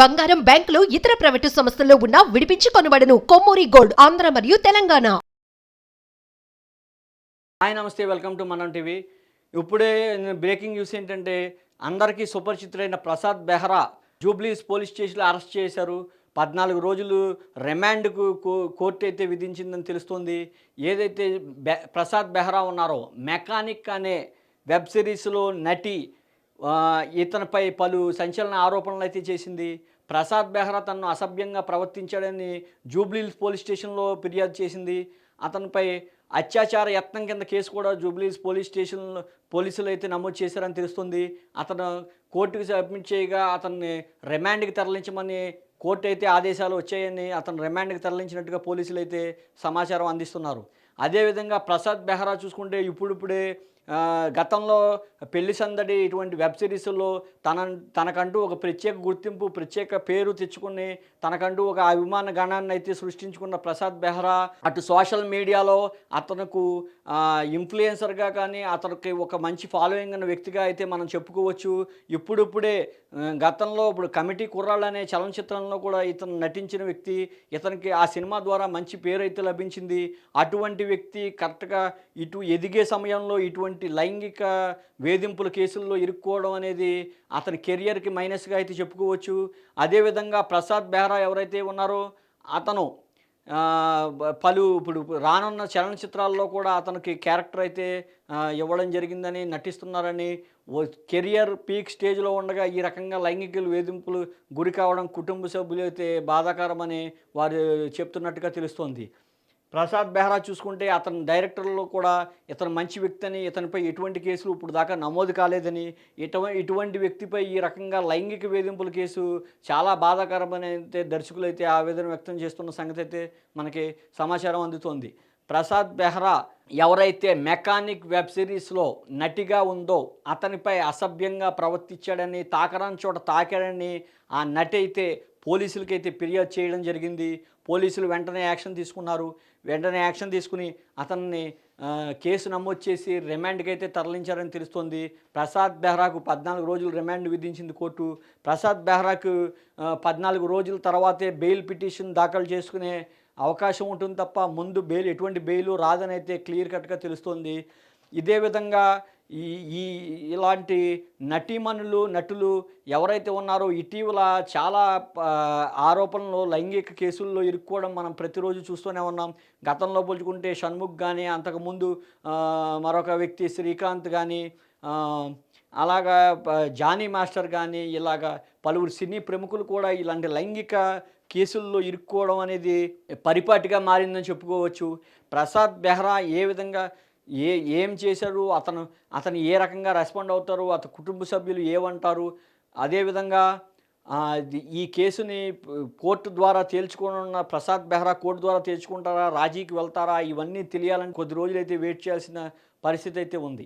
బంగారం, బ్యాంకులు, ఇతర ప్రైవేటు సంస్థల్లో ఉన్న విడిపించి కొనబడును. కొమ్మూరి గోల్డ్ ఆంధ్ర మరియు తెలంగాణ. హాయ్ నమస్తే, వెల్కమ్ టు మనం టీవీ. ఇప్పుడే బ్రేకింగ్ న్యూస్ ఏంటంటే, అందరికీ సుపరిచితుడైన ప్రసాద్ బెహ్రా జూబ్లీస్ పోలీస్ స్టేషన్లో అరెస్ట్ చేశారు. 14 రోజులు రిమాండ్కు కోర్టు అయితే విధించిందని తెలుస్తోంది. ఏదైతే ప్రసాద్ బెహ్రా ఉన్నారో, మెకానిక్ అనే వెబ్ సిరీస్లో నటి ఇతనిపై పలు సంచలన ఆరోపణలు అయితే చేసింది. ప్రసాద్ బెహ్రా తనను అసభ్యంగా ప్రవర్తించాడని జూబ్లీహిల్స్ పోలీస్ స్టేషన్లో ఫిర్యాదు చేసింది. అతనిపై అత్యాచార యత్నం కింద కేసు కూడా జూబ్లీహిల్స్ పోలీస్ స్టేషన్లో పోలీసులు అయితే నమోదు చేశారని తెలుస్తుంది. అతను కోర్టుకు సబ్మిట్ చేయగా అతన్ని రిమాండ్కి తరలించమని కోర్టు అయితే ఆదేశాలు వచ్చాయని అతను రిమాండ్కి తరలించినట్టుగా పోలీసులు అయితే సమాచారం అందిస్తున్నారు. అదేవిధంగా ప్రసాద్ బెహ్రా చూసుకుంటే ఇప్పుడిప్పుడే గతంలో పెళ్లి సందడి ఇటువంటి వెబ్ సిరీస్లో తనకంటూ ఒక ప్రత్యేక గుర్తింపు, ప్రత్యేక పేరు తెచ్చుకుని తనకంటూ ఒక అభిమాన గణాన్ని అయితే సృష్టించుకున్న ప్రసాద్ బెహ్రా అటు సోషల్ మీడియాలో అతనుకు ఇన్ఫ్లుయెన్సర్గా కానీ అతనికి ఒక మంచి ఫాలోయింగ్ అన్న వ్యక్తిగా అయితే మనం చెప్పుకోవచ్చు. ఇప్పుడిప్పుడే గతంలో ఇప్పుడు కమిటీ కుర్రాళ్ళు అనే చలనచిత్రంలో కూడా ఇతను నటించిన వ్యక్తి. ఇతనికి ఆ సినిమా ద్వారా మంచి పేరు అయితే లభించింది. అటువంటి వ్యక్తి కరెక్ట్గా ఇటు ఎదిగే సమయంలో ఇటువంటి లైంగిక వేధింపుల కేసుల్లో ఇరుక్కోవడం అనేది అతని కెరియర్కి మైనస్గా అయితే చెప్పుకోవచ్చు. అదేవిధంగా ప్రసాద్ బెహ్రా ఎవరైతే ఉన్నారో అతను ఇప్పుడు రానున్న చలనచిత్రాల్లో కూడా అతనికి క్యారెక్టర్ అయితే ఇవ్వడం జరిగిందని నటిస్తున్నారని, కెరియర్ పీక్ స్టేజ్లో ఉండగా ఈ రకంగా లైంగిక వేధింపులు గురి కావడం కుటుంబ సభ్యులు అయితే బాధాకరమని వారు చెప్తున్నట్టుగా తెలుస్తోంది. ప్రసాద్ బెహ్రా చూసుకుంటే అతని డైరెక్టర్లో కూడా ఇతను మంచి వ్యక్తి అని, ఇతనిపై ఎటువంటి కేసులు ఇప్పుడు దాకా నమోదు కాలేదని, ఇటువంటి వ్యక్తిపై ఈ రకంగా లైంగిక వేధింపుల కేసు చాలా బాధాకరమని అయితే దర్శకులు అయితే ఆవేదన వ్యక్తం చేస్తున్న సంగతి అయితే మనకి సమాచారం అందుతోంది. ప్రసాద్ బెహ్రా ఎవరైతే మెకానిక్ వెబ్ సిరీస్లో నటిగా ఉందో అతనిపై అసభ్యంగా ప్రవర్తించాడని, తాకరాని చోట తాకాడని ఆ నటి అయితే పోలీసులకైతే ఫిర్యాదు చేయడం జరిగింది. పోలీసులు వెంటనే యాక్షన్ తీసుకున్నారు. వెంటనే యాక్షన్ తీసుకుని అతన్ని కేసు నమోదు చేసి రిమాండ్కి అయితే తరలించారని తెలుస్తోంది. ప్రసాద్ బెహ్రాకు 14 రోజులు రిమాండ్ విధించింది కోర్టు. ప్రసాద్ బెహ్రాకు 14 రోజుల తర్వాతే బెయిల్ పిటిషన్ దాఖలు చేసుకునే అవకాశం ఉంటుంది తప్ప ముందు ఎటువంటి బెయిలు రాదని అయితే క్లియర్ కట్గా తెలుస్తోంది. ఇదే విధంగా ఇలాంటి నటులు ఎవరైతే ఉన్నారో ఇటీవల చాలా ఆరోపణలు లైంగిక కేసుల్లో ఇరుక్కోవడం మనం ప్రతిరోజు చూస్తూనే ఉన్నాం. గతంలో పోల్చుకుంటే షణ్ముఖ్ కానీ, అంతకుముందు మరొక వ్యక్తి శ్రీకాంత్ కానీ, అలాగా జానీ మాస్టర్ కానీ, ఇలాగా పలువురు సినీ ప్రముఖులు కూడా ఇలాంటి లైంగిక కేసుల్లో ఇరుక్కోవడం అనేది పరిపాటిగా మారిందని చెప్పుకోవచ్చు. ప్రసాద్ బెహ్రా ఏ విధంగా ఏం చేశారు, అతను ఏ రకంగా రెస్పాండ్ అవుతారు, అతని కుటుంబ సభ్యులు ఏమంటారు, అదేవిధంగా ఈ కేసుని కోర్టు ద్వారా తేల్చుకోనున్న ప్రసాద్ బెహ్రా కోర్టు ద్వారా తేల్చుకుంటారా, రాజీకి వెళ్తారా, ఇవన్నీ తెలియాలని కొద్ది రోజులైతే వెయిట్ చేయాల్సిన పరిస్థితి అయితే ఉంది.